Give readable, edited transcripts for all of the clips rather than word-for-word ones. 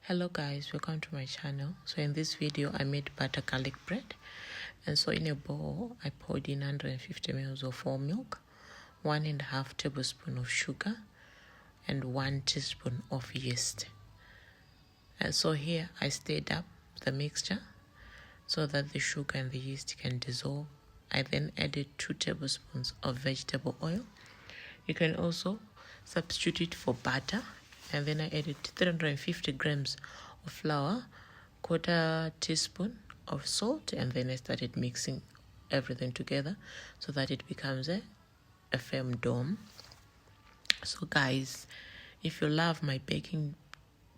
Hello guys, welcome to my channel. So in this video I made butter garlic bread, and so in a bowl I poured in 150 ml of whole milk, 1.5 tablespoon of sugar, and 1 teaspoon of yeast. And so here I stirred up the mixture so that the sugar and the yeast can dissolve. I then added 2 tablespoons of vegetable oil. You can also substitute it for butter. And then I added 350 grams of flour, 1/4 teaspoon of salt, and then I started mixing everything together so that it becomes a firm dough. So guys, if you love my baking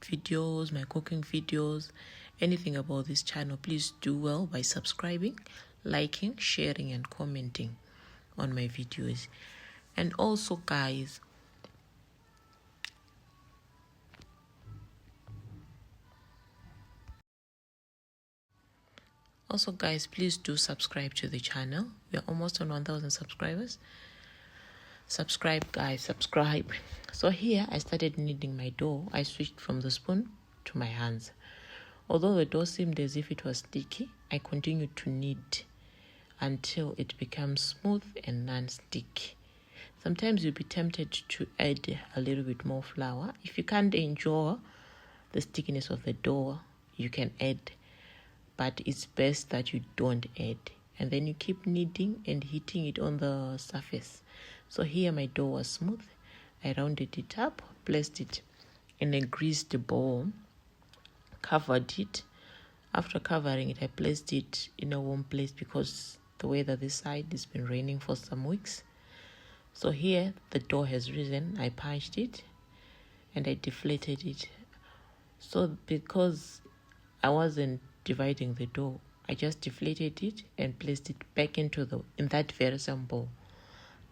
videos, my cooking videos, anything about this channel, please do well by subscribing, liking, sharing, and commenting on my videos. And also guys, please do subscribe to the channel. We are almost on 1,000 subscribers. Subscribe guys, subscribe. So here I started kneading my dough. I switched from the spoon to my hands. Although the dough seemed as if it was sticky, I continued to knead until it becomes smooth and non-sticky. Sometimes you'll be tempted to add a little bit more flour. If you can't enjoy the stickiness of the dough, you can add, but it's best that you don't add. And then you keep kneading and heating it on the surface. So here my dough was smooth. I rounded it up, placed it in a greased bowl, covered it. After covering it, I placed it in a warm place because the weather this side has been raining for some weeks. So here the dough has risen. I punched it and I deflated it. So because I wasn't dividing the dough, I just deflated it and placed it back in that very same bowl,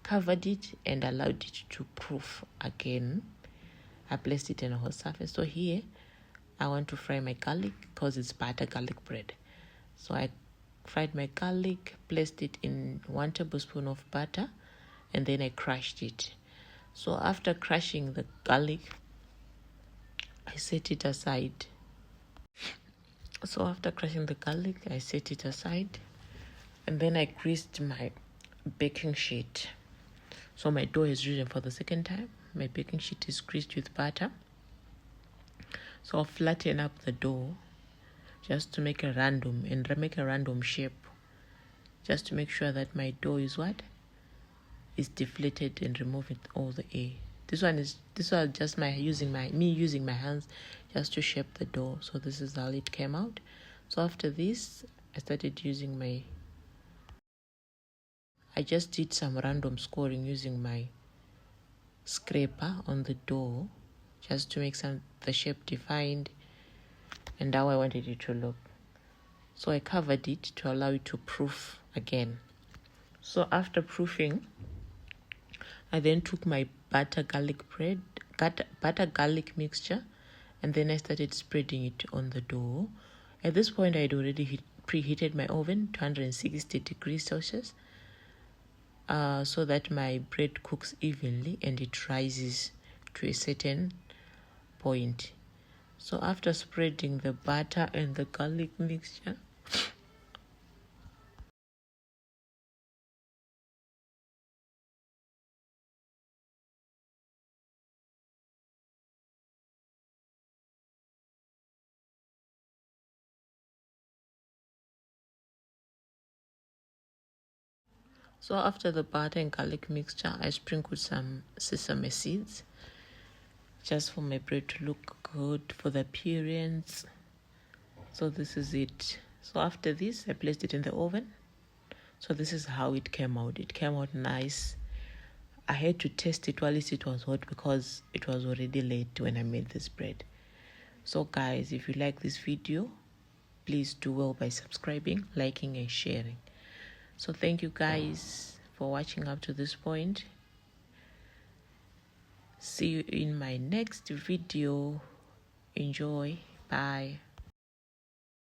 covered it and allowed it to proof again. I placed it in a hot surface. So here I want to fry my garlic because it's butter garlic bread. So I fried my garlic, placed it in 1 tablespoon of butter, and then I crushed it. So after crushing the garlic, I set it aside. And then I greased my baking sheet. So my dough is risen for the second time. My baking sheet is greased with butter. So I'll flatten up the dough just to make a random shape, just to make sure that my dough is deflated and removing all the air. This was just using my hands just to shape the dough. So this is how it came out. So after this, I just did some random scoring using my scraper on the dough just to make the shape defined and how I wanted it to look. So I covered it to allow it to proof again. So after proofing, I then took my butter garlic mixture, and then I started spreading it on the dough. At this point, I had already preheated my oven to 160 degrees Celsius so that my bread cooks evenly and it rises to a certain point. So after spreading the butter and the garlic mixture, So after the butter and garlic mixture, I sprinkled some sesame seeds just for my bread to look good, for the appearance. So this is it. So after this, I placed it in the oven. So this is how it came out. It came out nice. I had to test it while it was hot because it was already late when I made this bread. So guys, if you like this video, please do well by subscribing, liking, and sharing. So thank you guys for watching up to this point. See you in my next video. Enjoy. Bye.